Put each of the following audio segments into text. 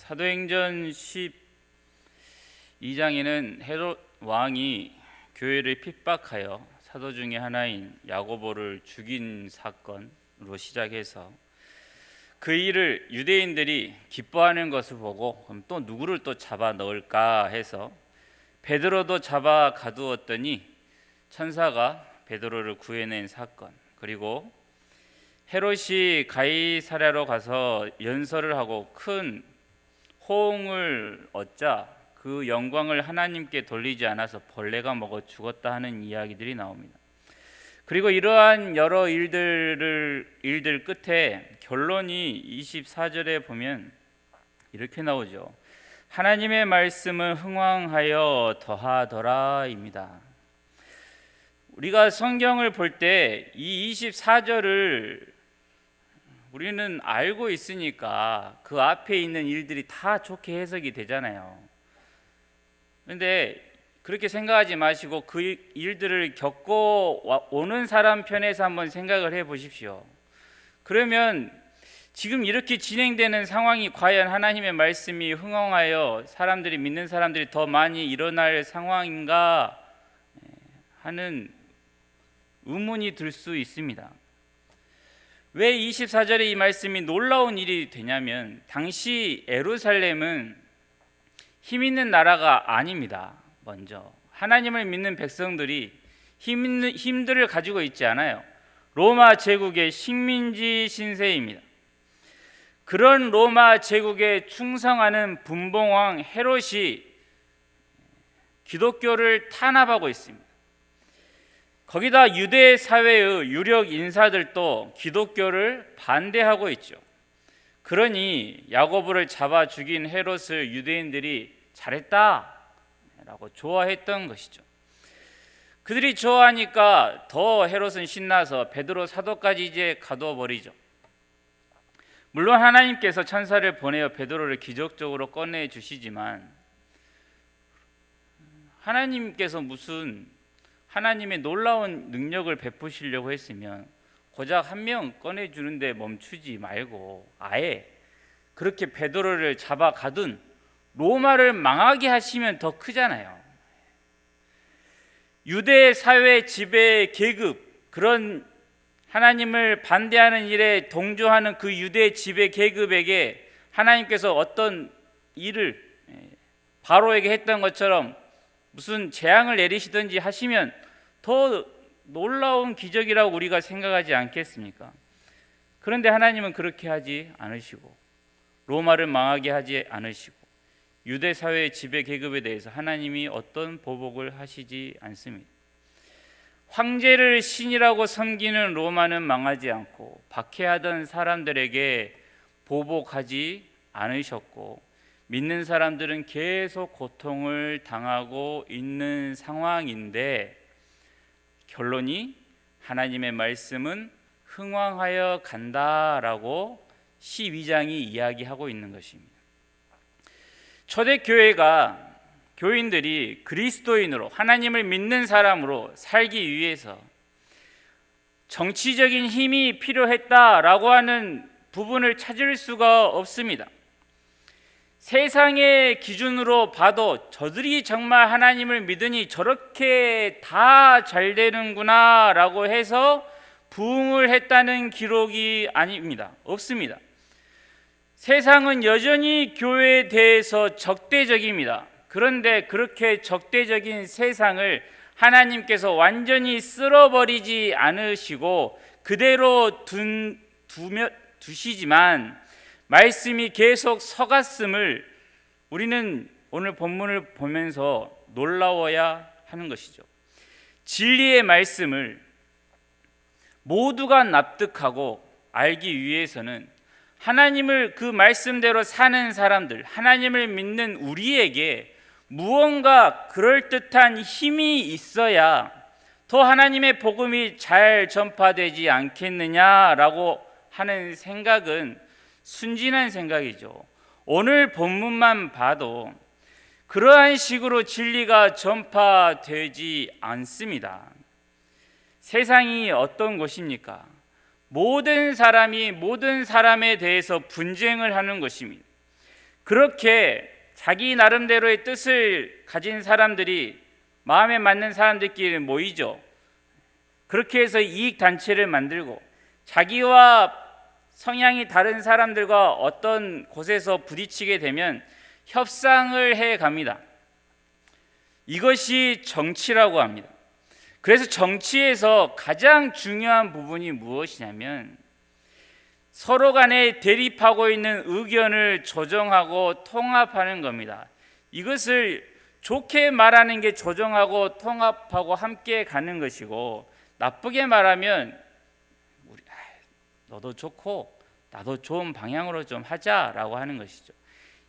사도행전 12장에는 헤롯 왕이 교회를 핍박하여 사도 중에 하나인 야고보를 죽인 사건으로 시작해서 그 일을 유대인들이 기뻐하는 것을 보고 그럼 또 누구를 또 잡아 넣을까 해서 베드로도 잡아 가두었더니 천사가 베드로를 구해낸 사건, 그리고 헤롯이 가이사랴로 가서 연설을 하고 큰 호응을 얻자 그 영광을 하나님께 돌리지 않아서 벌레가 먹어 죽었다 하는 이야기들이 나옵니다. 그리고 이러한 여러 일들 끝에 결론이 24절에 보면 이렇게 나오죠. 하나님의 말씀은 흥왕하여 더하더라입니다. 우리가 성경을 볼 때 이 24절을 우리는 알고 있으니까 그 앞에 있는 일들이 다 좋게 해석이 되잖아요. 그런데 그렇게 생각하지 마시고 그 일들을 겪고 오는 사람 편에서 한번 생각을 해 보십시오. 그러면 지금 이렇게 진행되는 상황이 과연 하나님의 말씀이 흥황하여 사람들이 믿는 사람들이 더 많이 일어날 상황인가 하는 의문이 들 수 있습니다. 왜 24절에 이 말씀이 놀라운 일이 되냐면 당시 예루살렘은 힘 있는 나라가 아닙니다. 먼저 하나님을 믿는 백성들이 힘들을 가지고 있지 않아요. 로마 제국의 식민지 신세입니다. 그런 로마 제국에 충성하는 분봉왕 헤롯이 기독교를 탄압하고 있습니다. 거기다 유대 사회의 유력 인사들도 기독교를 반대하고 있죠. 그러니 야고보를 잡아 죽인 헤롯을 유대인들이 잘했다라고 좋아했던 것이죠. 그들이 좋아하니까 더 헤롯은 신나서 베드로 사도까지 이제 가둬버리죠. 물론 하나님께서 천사를 보내어 베드로를 기적적으로 꺼내 주시지만 하나님께서 무슨 하나님의 놀라운 능력을 베푸시려고 했으면 고작 한 명 꺼내주는데 멈추지 말고 아예 그렇게 베드로를 잡아 가둔 로마를 망하게 하시면 더 크잖아요. 유대 사회 지배 계급, 그런 하나님을 반대하는 일에 동조하는 그 유대 지배 계급에게 하나님께서 어떤 일을 바로에게 했던 것처럼 무슨 재앙을 내리시든지 하시면 더 놀라운 기적이라고 우리가 생각하지 않겠습니까? 그런데 하나님은 그렇게 하지 않으시고 로마를 망하게 하지 않으시고 유대 사회의 지배 계급에 대해서 하나님이 어떤 보복을 하시지 않습니다. 황제를 신이라고 섬기는 로마는 망하지 않고 박해하던 사람들에게 보복하지 않으셨고 믿는 사람들은 계속 고통을 당하고 있는 상황인데 결론이 하나님의 말씀은 흥왕하여 간다라고 12장이 이야기하고 있는 것입니다. 초대교회가 교인들이 그리스도인으로 하나님을 믿는 사람으로 살기 위해서 정치적인 힘이 필요했다라고 하는 부분을 찾을 수가 없습니다. 세상의 기준으로 봐도 저들이 정말 하나님을 믿으니 저렇게 다 잘 되는구나 라고 해서 부흥을 했다는 기록이 아닙니다. 없습니다. 세상은 여전히 교회에 대해서 적대적입니다. 그런데 그렇게 적대적인 세상을 하나님께서 완전히 쓸어버리지 않으시고 그대로 두시지만 말씀이 계속 서갔음을 우리는 오늘 본문을 보면서 놀라워야 하는 것이죠. 진리의 말씀을 모두가 납득하고 알기 위해서는 하나님을 그 말씀대로 사는 사람들, 하나님을 믿는 우리에게 무언가 그럴듯한 힘이 있어야 더 하나님의 복음이 잘 전파되지 않겠느냐라고 하는 생각은 순진한 생각이죠. 오늘 본문만 봐도 그러한 식으로 진리가 전파되지 않습니다. 세상이 어떤 곳입니까? 모든 사람이 모든 사람에 대해서 분쟁을 하는 것입니다. 그렇게 자기 나름대로의 뜻을 가진 사람들이 마음에 맞는 사람들끼리 모이죠. 그렇게 해서 이익 단체를 만들고 자기와 성향이 다른 사람들과 어떤 곳에서 부딪히게 되면 협상을 해 갑니다. 이것이 정치라고 합니다. 그래서 정치에서 가장 중요한 부분이 무엇이냐면 서로 간에 대립하고 있는 의견을 조정하고 통합하는 겁니다. 이것을 좋게 말하는 게 조정하고 통합하고 함께 가는 것이고, 나쁘게 말하면 너도 좋고 나도 좋은 방향으로 좀 하자라고 하는 것이죠.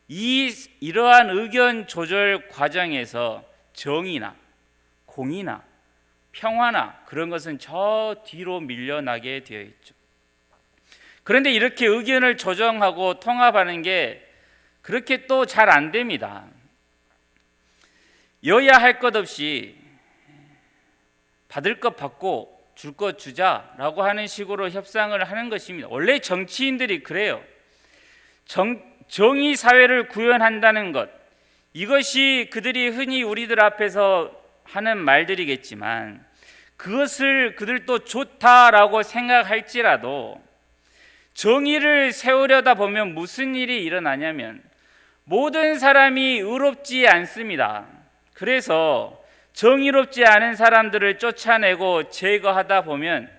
이러한 의견 조절 과정에서 정의나 공의나 평화나 그런 것은 저 뒤로 밀려나게 되어 있죠. 그런데 이렇게 의견을 조정하고 통합하는 게 그렇게 또 잘 안 됩니다. 여야 할 것 없이 받을 것 받고 줄 것 주자라고 하는 식으로 협상을 하는 것입니다. 원래 정치인들이 그래요. 정의 사회를 구현한다는 것, 이것이 그들이 흔히 우리들 앞에서 하는 말들이겠지만, 그것을 그들도 좋다라고 생각할지라도 정의를 세우려다 보면 무슨 일이 일어나냐면 모든 사람이 의롭지 않습니다. 그래서 정의롭지 않은 사람들을 쫓아내고 제거하다 보면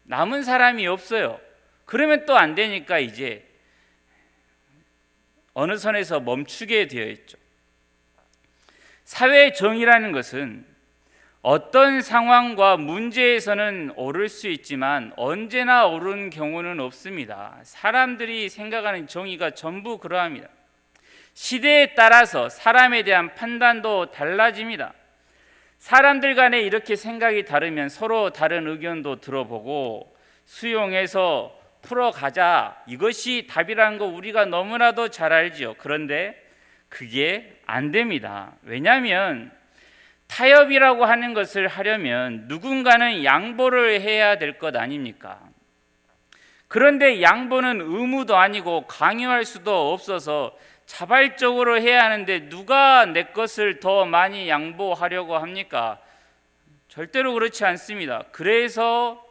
남은 사람이 없어요. 그러면 또 안 되니까 이제 어느 선에서 멈추게 되어 있죠. 사회 정의라는 것은 어떤 상황과 문제에서는 오를 수 있지만 언제나 옳은 경우는 없습니다. 사람들이 생각하는 정의가 전부 그러합니다. 시대에 따라서 사람에 대한 판단도 달라집니다. 사람들 간에 이렇게 생각이 다르면 서로 다른 의견도 들어보고 수용해서 풀어가자, 이것이 답이라는 거 우리가 너무나도 잘 알죠. 그런데 그게 안 됩니다. 왜냐하면 타협이라고 하는 것을 하려면 누군가는 양보를 해야 될 것 아닙니까? 그런데 양보는 의무도 아니고 강요할 수도 없어서 자발적으로 해야 하는데 누가 내 것을 더 많이 양보하려고 합니까? 절대로 그렇지 않습니다. 그래서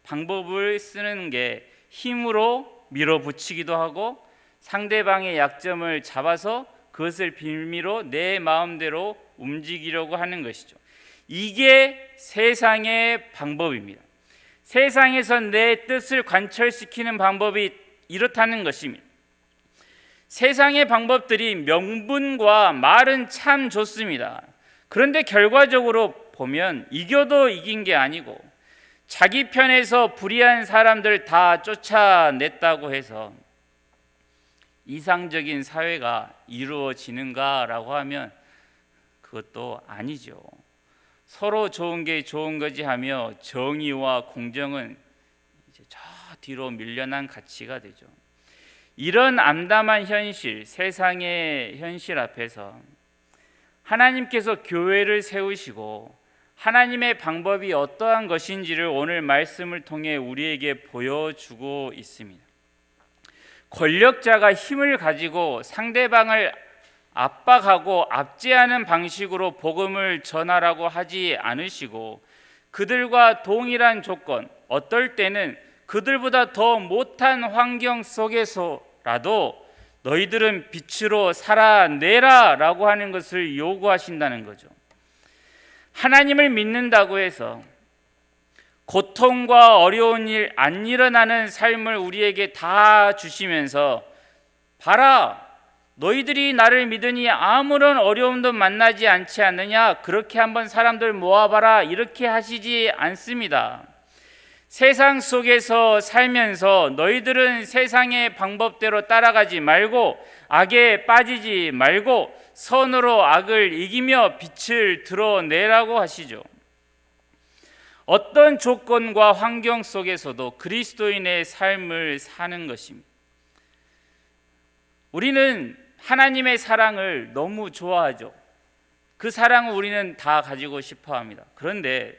방법을 쓰는 게 힘으로 밀어붙이기도 하고 상대방의 약점을 잡아서 그것을 빌미로 내 마음대로 움직이려고 하는 것이죠. 이게 세상의 방법입니다. 세상에서 내 뜻을 관철시키는 방법이 이렇다는 것입니다. 세상의 방법들이 명분과 말은 참 좋습니다. 그런데 결과적으로 보면 이겨도 이긴 게 아니고 자기 편에서 불의한 사람들 다 쫓아냈다고 해서 이상적인 사회가 이루어지는가라고 하면 그것도 아니죠. 서로 좋은 게 좋은 거지 하며 정의와 공정은 이제 저 뒤로 밀려난 가치가 되죠. 이런 암담한 현실, 세상의 현실 앞에서 하나님께서 교회를 세우시고 하나님의 방법이 어떠한 것인지를 오늘 말씀을 통해 우리에게 보여주고 있습니다. 권력자가 힘을 가지고 상대방을 압박하고 압제하는 방식으로 복음을 전하라고 하지 않으시고 그들과 동일한 조건, 어떨 때는 그들보다 더 못한 환경 속에서라도 너희들은 빛으로 살아내라 라고 하는 것을 요구하신다는 거죠. 하나님을 믿는다고 해서 고통과 어려운 일 안 일어나는 삶을 우리에게 다 주시면서 봐라, 너희들이 나를 믿으니 아무런 어려움도 만나지 않지 않느냐, 그렇게 한번 사람들 모아봐라, 이렇게 하시지 않습니다. 세상 속에서 살면서 너희들은 세상의 방법대로 따라가지 말고 악에 빠지지 말고 선으로 악을 이기며 빛을 드러내라고 하시죠. 어떤 조건과 환경 속에서도 그리스도인의 삶을 사는 것입니다. 우리는 하나님의 사랑을 너무 좋아하죠. 그 사랑을 우리는 다 가지고 싶어 합니다. 그런데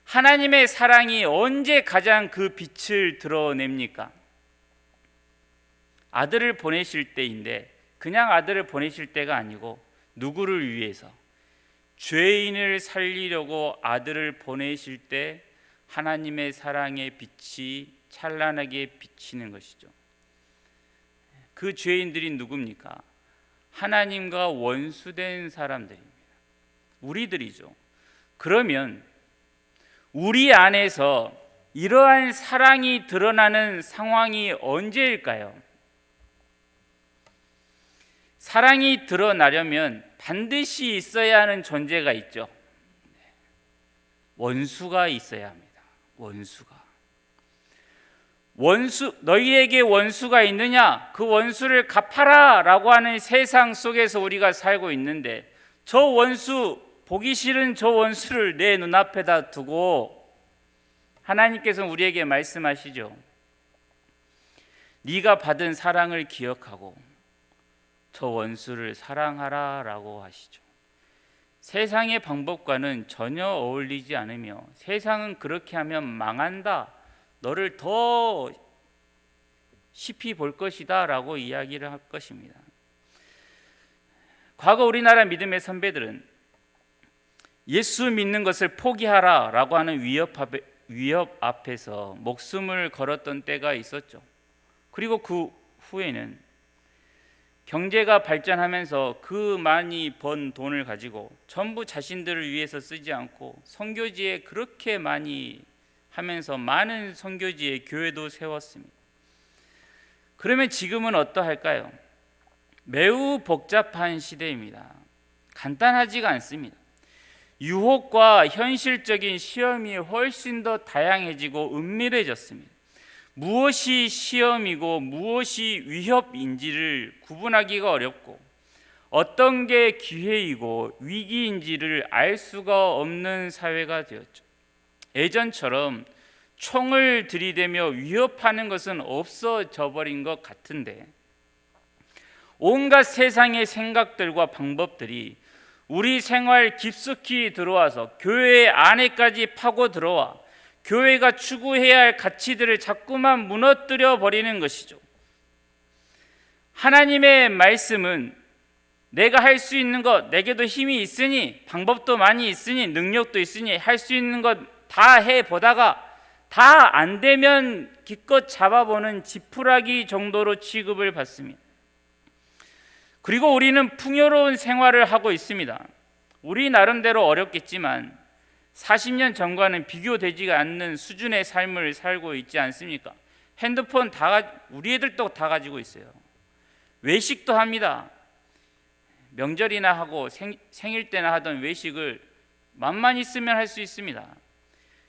하나님의 사랑이 언제 가장 그 빛을 드러냅니까? 아들을 보내실 때인데 그냥 아들을 보내실 때가 아니고 누구를 위해서? 죄인을 살리려고 아들을 보내실 때 하나님의 사랑의 빛이 찬란하게 비치는 것이죠. 그 죄인들이 누굽니까? 하나님과 원수된 사람들입니다. 우리들이죠. 그러면 우리 안에서 이러한 사랑이 드러나는 상황이 언제일까요? 사랑이 드러나려면 반드시 있어야 하는 존재가 있죠. 원수가 있어야 합니다. 너희에게 원수가 있느냐? 그 원수를 갚아라 라고 하는 세상 속에서 우리가 살고 있는데, 저 원수, 보기 싫은 저 원수를 내 눈앞에다 두고 하나님께서 우리에게 말씀하시죠. 네가 받은 사랑을 기억하고 저 원수를 사랑하라 라고 하시죠. 세상의 방법과는 전혀 어울리지 않으며, 세상은 그렇게 하면 망한다, 너를 더 깊이 볼 것이다 라고 이야기를 할 것입니다. 과거 우리나라 믿음의 선배들은 예수 믿는 것을 포기하라 라고 하는 위협 앞에서 목숨을 걸었던 때가 있었죠. 그리고 그 후에는 경제가 발전하면서 그 많이 번 돈을 가지고 전부 자신들을 위해서 쓰지 않고 선교지에 그렇게 많이 하면서 많은 선교지에 교회도 세웠습니다. 그러면 지금은 어떠할까요? 매우 복잡한 시대입니다. 간단하지가 않습니다. 유혹과 현실적인 시험이 훨씬 더 다양해지고 은밀해졌습니다. 무엇이 시험이고 무엇이 위협인지를 구분하기가 어렵고, 어떤 게 기회이고 위기인지를 알 수가 없는 사회가 되었죠. 예전처럼 총을 들이대며 위협하는 것은 없어져 버린 것 같은데, 온갖 세상의 생각들과 방법들이 우리 생활 깊숙이 들어와서 교회 안에까지 파고 들어와 교회가 추구해야 할 가치들을 자꾸만 무너뜨려 버리는 것이죠. 하나님의 말씀은 내가 할 수 있는 것, 내게도 힘이 있으니, 방법도 많이 있으니, 능력도 있으니 할 수 있는 것 다 해보다가 다 안 되면 기껏 잡아보는 지푸라기 정도로 취급을 받습니다. 그리고 우리는 풍요로운 생활을 하고 있습니다. 우리 나름대로 어렵겠지만 40년 전과는 비교되지가 않는 수준의 삶을 살고 있지 않습니까? 핸드폰 우리 애들도 다 가지고 있어요. 외식도 합니다. 명절이나 하고 생일 때나 하던 외식을 맘만 있으면 할 수 있습니다.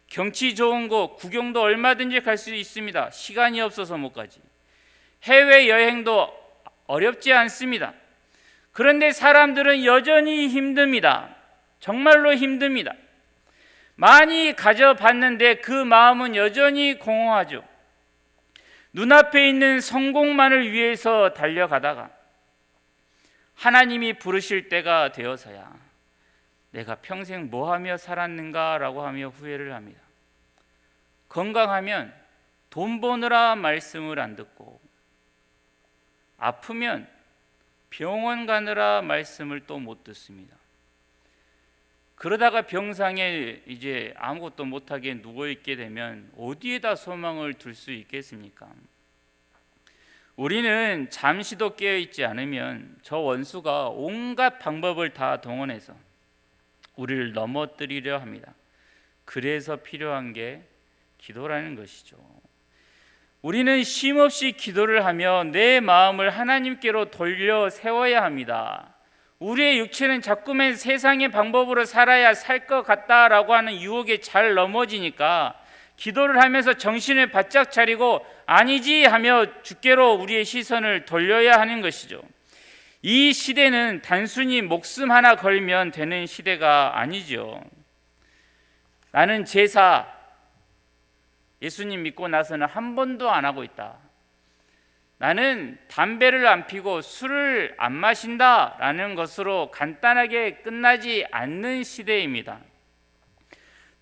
경치 좋은 곳 구경도 얼마든지 갈 수 있습니다. 시간이 없어서 못 가지. 해외여행도 어렵지 않습니다. 그런데 사람들은 여전히 힘듭니다. 정말로 힘듭니다. 많이 가져봤는데 그 마음은 여전히 공허하죠. 눈앞에 있는 성공만을 위해서 달려가다가 하나님이 부르실 때가 되어서야 내가 평생 뭐하며 살았는가 라고 하며 후회를 합니다. 건강하면 돈 버느라 말씀을 안 듣고, 아프면 병원 가느라 말씀을 또 못 듣습니다. 그러다가 병상에 이제 아무것도 못하게 누워있게 되면 어디에다 소망을 둘 수 있겠습니까? 우리는 잠시도 깨어있지 않으면 저 원수가 온갖 방법을 다 동원해서 우리를 넘어뜨리려 합니다. 그래서 필요한 게 기도라는 것이죠. 우리는 쉼없이 기도를 하며 내 마음을 하나님께로 돌려 세워야 합니다. 우리의 육체는 자꾸만 세상의 방법으로 살아야 살 것 같다라고 하는 유혹에 잘 넘어지니까 기도를 하면서 정신을 바짝 차리고 아니지 하며 주께로 우리의 시선을 돌려야 하는 것이죠. 이 시대는 단순히 목숨 하나 걸면 되는 시대가 아니죠. 나는 제사 예수님 믿고 나서는 한 번도 안 하고 있다. 나는 담배를 안 피고 술을 안 마신다라는 것으로 간단하게 끝나지 않는 시대입니다.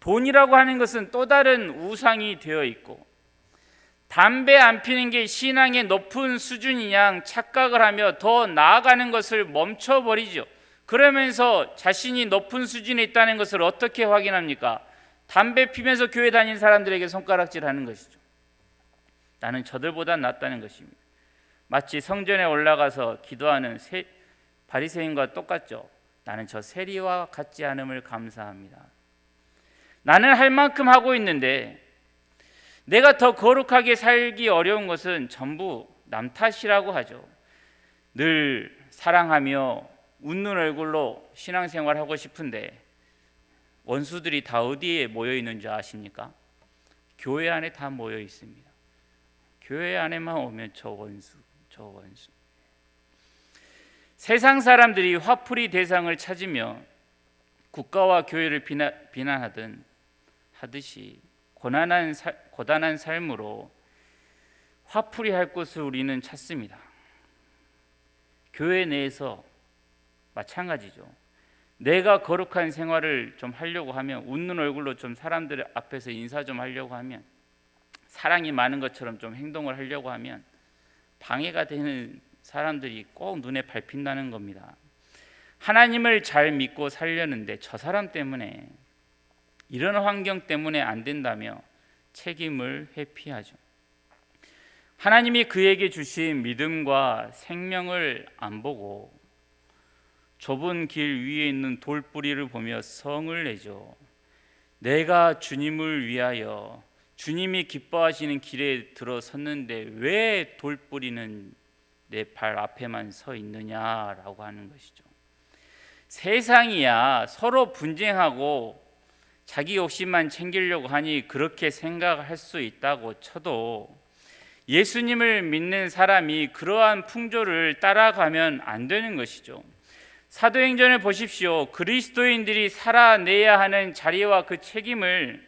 돈이라고 하는 것은 또 다른 우상이 되어 있고, 담배 안 피는 게 신앙의 높은 수준이냐 착각을 하며 더 나아가는 것을 멈춰버리죠. 그러면서 자신이 높은 수준에 있다는 것을 어떻게 확인합니까? 담배 피면서 교회 다니는 사람들에게 손가락질하는 것이죠. 나는 저들보다 낫다는 것입니다. 마치 성전에 올라가서 기도하는 바리새인과 똑같죠. 나는 저 세리와 같지 않음을 감사합니다. 나는 할 만큼 하고 있는데 내가 더 거룩하게 살기 어려운 것은 전부 남 탓이라고 하죠. 늘 사랑하며 웃는 얼굴로 신앙생활하고 싶은데 원수들이 다 어디에 모여 있는 줄 아십니까? 교회 안에 다 모여 있습니다. 교회 안에만 오면 저 원수. 세상 사람들이 화풀이 대상을 찾으며 국가와 교회를 비난하듯이 고단한 삶으로 화풀이 할 곳을 우리는 찾습니다. 교회 내에서 마찬가지죠. 내가 거룩한 생활을 좀 하려고 하면, 웃는 얼굴로 좀 사람들 앞에서 인사 좀 하려고 하면, 사랑이 많은 것처럼 좀 행동을 하려고 하면 방해가 되는 사람들이 꼭 눈에 밟힌다는 겁니다. 하나님을 잘 믿고 살려는데 저 사람 때문에, 이런 환경 때문에 안 된다며 책임을 회피하죠. 하나님이 그에게 주신 믿음과 생명을 안 보고 좁은 길 위에 있는 돌뿌리를 보며 성을 내죠. 내가 주님을 위하여 주님이 기뻐하시는 길에 들어섰는데 왜 돌뿌리는 내 발 앞에만 서 있느냐라고 하는 것이죠. 세상이야 서로 분쟁하고 자기 욕심만 챙기려고 하니 그렇게 생각할 수 있다고 쳐도 예수님을 믿는 사람이 그러한 풍조를 따라가면 안 되는 것이죠. 사도행전을 보십시오. 그리스도인들이 살아내야 하는 자리와 그 책임을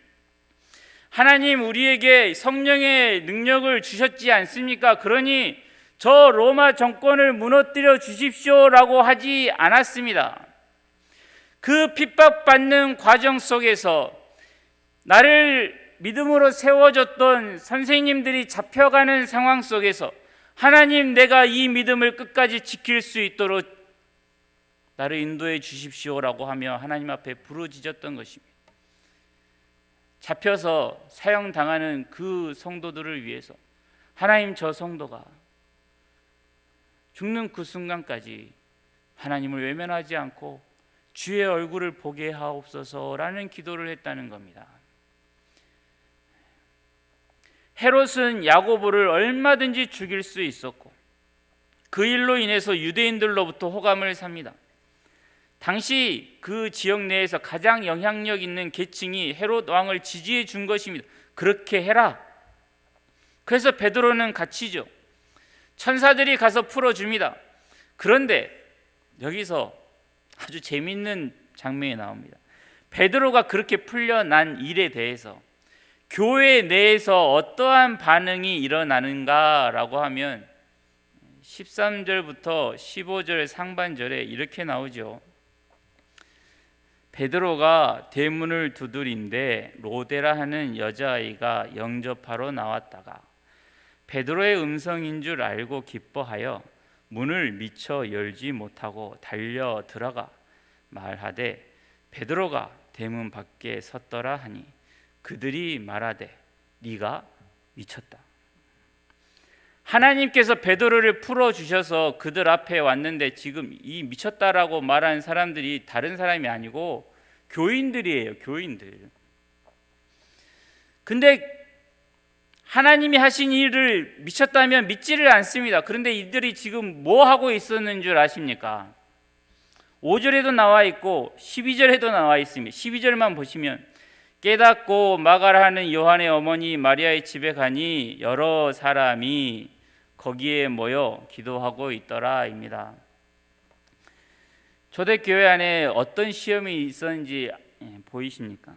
하나님 우리에게 성령의 능력을 주셨지 않습니까? 그러니 저 로마 정권을 무너뜨려 주십시오라고 하지 않았습니다. 그 핍박받는 과정 속에서 나를 믿음으로 세워줬던 선생님들이 잡혀가는 상황 속에서 하나님 내가 이 믿음을 끝까지 지킬 수 있도록 나를 인도해 주십시오라고 하며 하나님 앞에 부르짖었던 것입니다. 잡혀서 사형당하는 그 성도들을 위해서 하나님 저 성도가 죽는 그 순간까지 하나님을 외면하지 않고 주의 얼굴을 보게 하옵소서라는 기도를 했다는 겁니다. 헤롯은 야고보를 얼마든지 죽일 수 있었고 그 일로 인해서 유대인들로부터 호감을 삽니다. 당시 그 지역 내에서 가장 영향력 있는 계층이 헤롯 왕을 지지해 준 것입니다. 그렇게 해라. 그래서 베드로는 갇히죠. 천사들이 가서 풀어줍니다. 그런데 여기서 아주 재미있는 장면이 나옵니다. 베드로가 그렇게 풀려난 일에 대해서 교회 내에서 어떠한 반응이 일어나는가라고 하면 13절부터 15절 상반절에 이렇게 나오죠. 베드로가 대문을 두드린데 로데라 하는 여자아이가 영접하러 나왔다가 베드로의 음성인 줄 알고 기뻐하여 문을 미처 열지 못하고 달려 들어가 말하되 베드로가 대문 밖에 섰더라 하니 그들이 말하되 네가 미쳤다. 하나님께서 베드로를 풀어주셔서 그들 앞에 왔는데 지금 이 미쳤다라고 말하는 사람들이 다른 사람이 아니고 교인들이에요. 교인들. 근데 하나님이 하신 일을 미쳤다면 믿지를 않습니다. 그런데 이들이 지금 뭐 하고 있었는 줄 아십니까? 5절에도 나와 있고 12절에도 나와 있습니다. 12절만 보시면 깨닫고 마가라는 요한의 어머니 마리아의 집에 가니 여러 사람이 거기에 모여 기도하고 있더라입니다. 초대교회 안에 어떤 시험이 있었는지 보이십니까?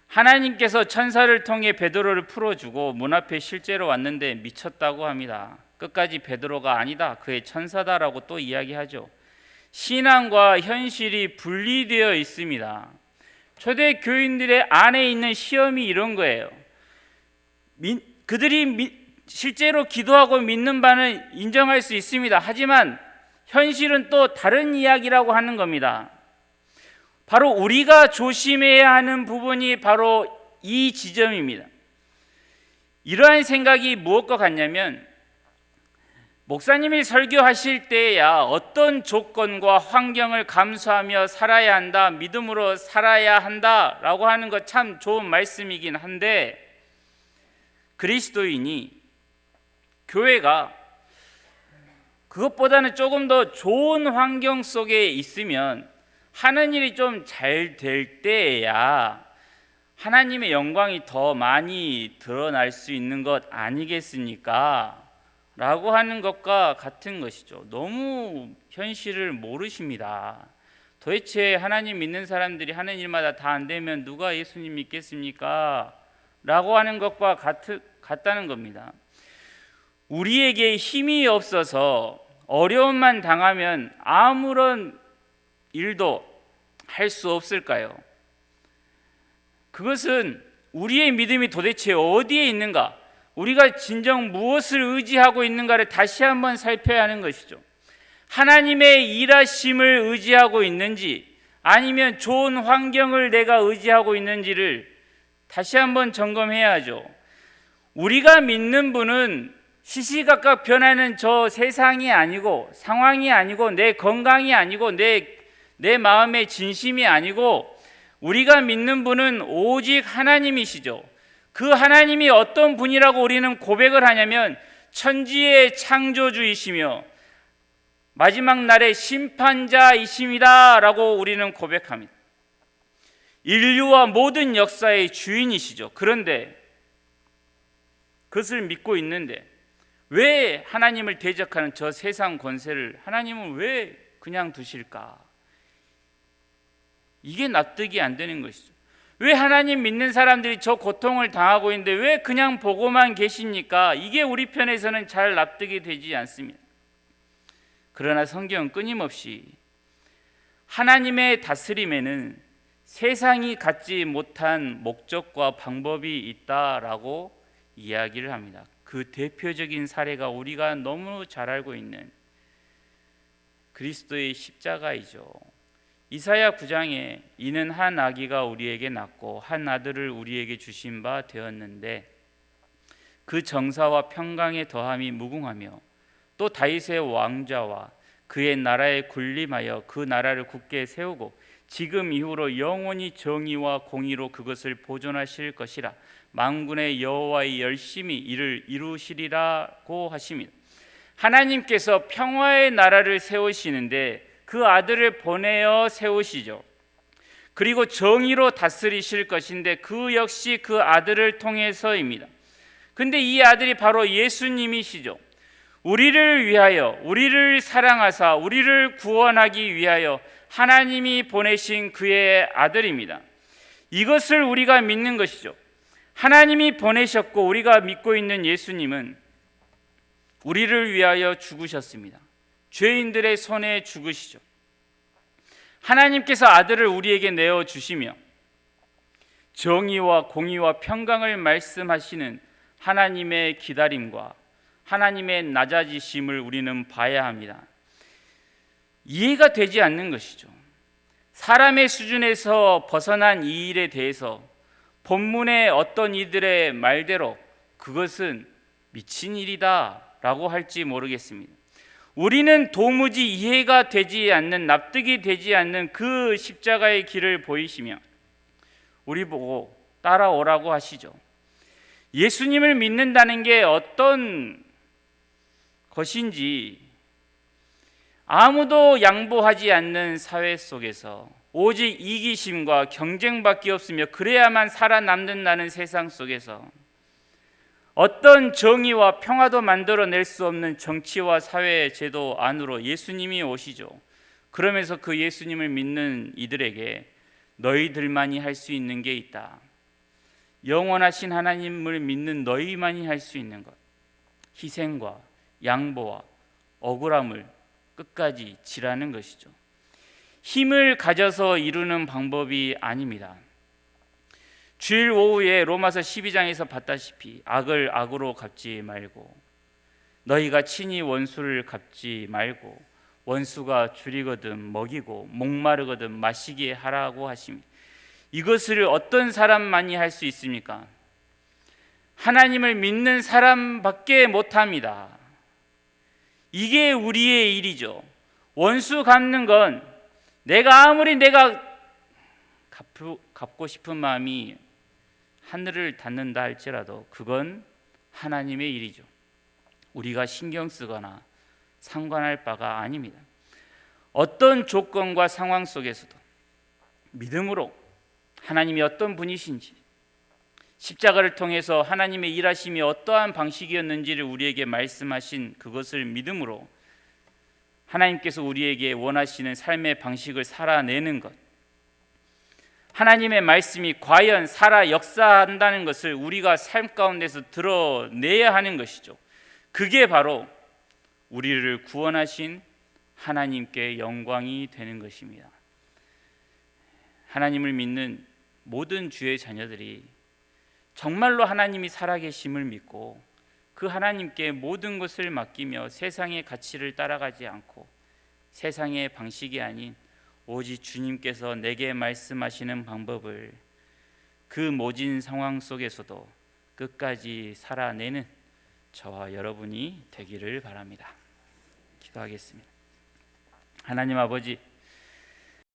하나님께서 천사를 통해 베드로를 풀어주고 문 앞에 실제로 왔는데 미쳤다고 합니다. 끝까지 베드로가 아니다, 그의 천사다라고 또 이야기하죠. 신앙과 현실이 분리되어 있습니다. 초대 교인들의 안에 있는 시험이 이런 거예요. 그들이 실제로 기도하고 믿는 바는 인정할 수 있습니다. 하지만 현실은 또 다른 이야기라고 하는 겁니다. 바로 우리가 조심해야 하는 부분이 바로 이 지점입니다. 이러한 생각이 무엇과 같냐면, 목사님이 설교하실 때야 어떤 조건과 환경을 감수하며 살아야 한다, 믿음으로 살아야 한다라고 하는 것 참 좋은 말씀이긴 한데, 그리스도인이, 교회가 그것보다는 조금 더 좋은 환경 속에 있으면 하는 일이 좀 잘 될 때야 하나님의 영광이 더 많이 드러날 수 있는 것 아니겠습니까? 라고 하는 것과 같은 것이죠. 너무 현실을 모르십니다. 도대체 하나님 믿는 사람들이 하는 일마다 다 안 되면 누가 예수님 믿겠습니까? 라고 하는 것과 같다는 겁니다. 우리에게 힘이 없어서 어려움만 당하면 아무런 일도 할 수 없을까요? 그것은 우리의 믿음이 도대체 어디에 있는가, 우리가 진정 무엇을 의지하고 있는가를 다시 한번 살펴야 하는 것이죠. 하나님의 일하심을 의지하고 있는지, 아니면 좋은 환경을 내가 의지하고 있는지를 다시 한번 점검해야 하죠. 우리가 믿는 분은 시시각각 변하는 저 세상이 아니고, 상황이 아니고, 내 건강이 아니고, 내 마음의 진심이 아니고, 우리가 믿는 분은 오직 하나님이시죠. 그 하나님이 어떤 분이라고 우리는 고백을 하냐면, 천지의 창조주이시며 마지막 날의 심판자이십니다 라고 우리는 고백합니다. 인류와 모든 역사의 주인이시죠. 그런데 그것을 믿고 있는데 왜 하나님을 대적하는 저 세상 권세를 하나님은 왜 그냥 두실까? 이게 납득이 안 되는 것이죠. 왜 하나님 믿는 사람들이 저 고통을 당하고 있는데 왜 그냥 보고만 계십니까? 이게 우리 편에서는 잘 납득이 되지 않습니다. 그러나 성경은 끊임없이 하나님의 다스림에는 세상이 갖지 못한 목적과 방법이 있다라고 이야기를 합니다. 그 대표적인 사례가 우리가 너무 잘 알고 있는 그리스도의 십자가이죠. 이사야 9장에 이는 한 아기가 우리에게 낳고 한 아들을 우리에게 주신 바 되었는데 그 정사와 평강의 더함이 무궁하며 또 다윗의 왕좌와 그의 나라에 군림하여 그 나라를 굳게 세우고 지금 이후로 영원히 정의와 공의로 그것을 보존하실 것이라. 만군의 여호와의 열심히 이를 이루시리라고 하십니다. 하나님께서 평화의 나라를 세우시는데 그 아들을 보내어 세우시죠. 그리고 정의로 다스리실 것인데 그 역시 그 아들을 통해서입니다. 근데 이 아들이 바로 예수님이시죠. 우리를 위하여, 우리를 사랑하사 우리를 구원하기 위하여 하나님이 보내신 그의 아들입니다. 이것을 우리가 믿는 것이죠. 하나님이 보내셨고 우리가 믿고 있는 예수님은 우리를 위하여 죽으셨습니다. 죄인들의 손에 죽으시죠. 하나님께서 아들을 우리에게 내어주시며 정의와 공의와 평강을 말씀하시는 하나님의 기다림과 하나님의 낮아지심을 우리는 봐야 합니다. 이해가 되지 않는 것이죠. 사람의 수준에서 벗어난 이 일에 대해서 본문의 어떤 이들의 말대로 그것은 미친 일이다 라고 할지 모르겠습니다. 우리는 도무지 이해가 되지 않는, 납득이 되지 않는 그 십자가의 길을 보이시며 우리 보고 따라오라고 하시죠. 예수님을 믿는다는 게 어떤 것인지 아무도 양보하지 않는 사회 속에서 오직 이기심과 경쟁밖에 없으며 그래야만 살아남는다는 세상 속에서 어떤 정의와 평화도 만들어낼 수 없는 정치와 사회 제도 안으로 예수님이 오시죠. 그러면서 그 예수님을 믿는 이들에게 너희들만이 할 수 있는 게 있다. 영원하신 하나님을 믿는 너희만이 할 수 있는 것, 희생과 양보와 억울함을 끝까지 지라는 것이죠. 힘을 가져서 이루는 방법이 아닙니다. 주일 오후에 로마서 12장에서 봤다시피 악을 악으로 갚지 말고 너희가 친히 원수를 갚지 말고 원수가 줄이거든 먹이고 목마르거든 마시게 하라고 하십니다. 이것을 어떤 사람만이 할 수 있습니까? 하나님을 믿는 사람밖에 못합니다. 이게 우리의 일이죠. 원수 갚는 건 아무리 내가 갚고 싶은 마음이 하늘을 닿는다 할지라도 그건 하나님의 일이죠. 우리가 신경 쓰거나 상관할 바가 아닙니다. 어떤 조건과 상황 속에서도 믿음으로 하나님이 어떤 분이신지, 십자가를 통해서 하나님의 일하심이 어떠한 방식이었는지를 우리에게 말씀하신 그것을 믿음으로 하나님께서 우리에게 원하시는 삶의 방식을 살아내는 것, 하나님의 말씀이 과연 살아 역사한다는 것을 우리가 삶 가운데서 드러내야 하는 것이죠. 그게 바로 우리를 구원하신 하나님께 영광이 되는 것입니다. 하나님을 믿는 모든 주의 자녀들이 정말로 하나님이 살아계심을 믿고 그 하나님께 모든 것을 맡기며 세상의 가치를 따라가지 않고 세상의 방식이 아닌 오직 주님께서 내게 말씀하시는 방법을 그 모진 상황 속에서도 끝까지 살아내는 저와 여러분이 되기를 바랍니다. 기도하겠습니다. 하나님 아버지,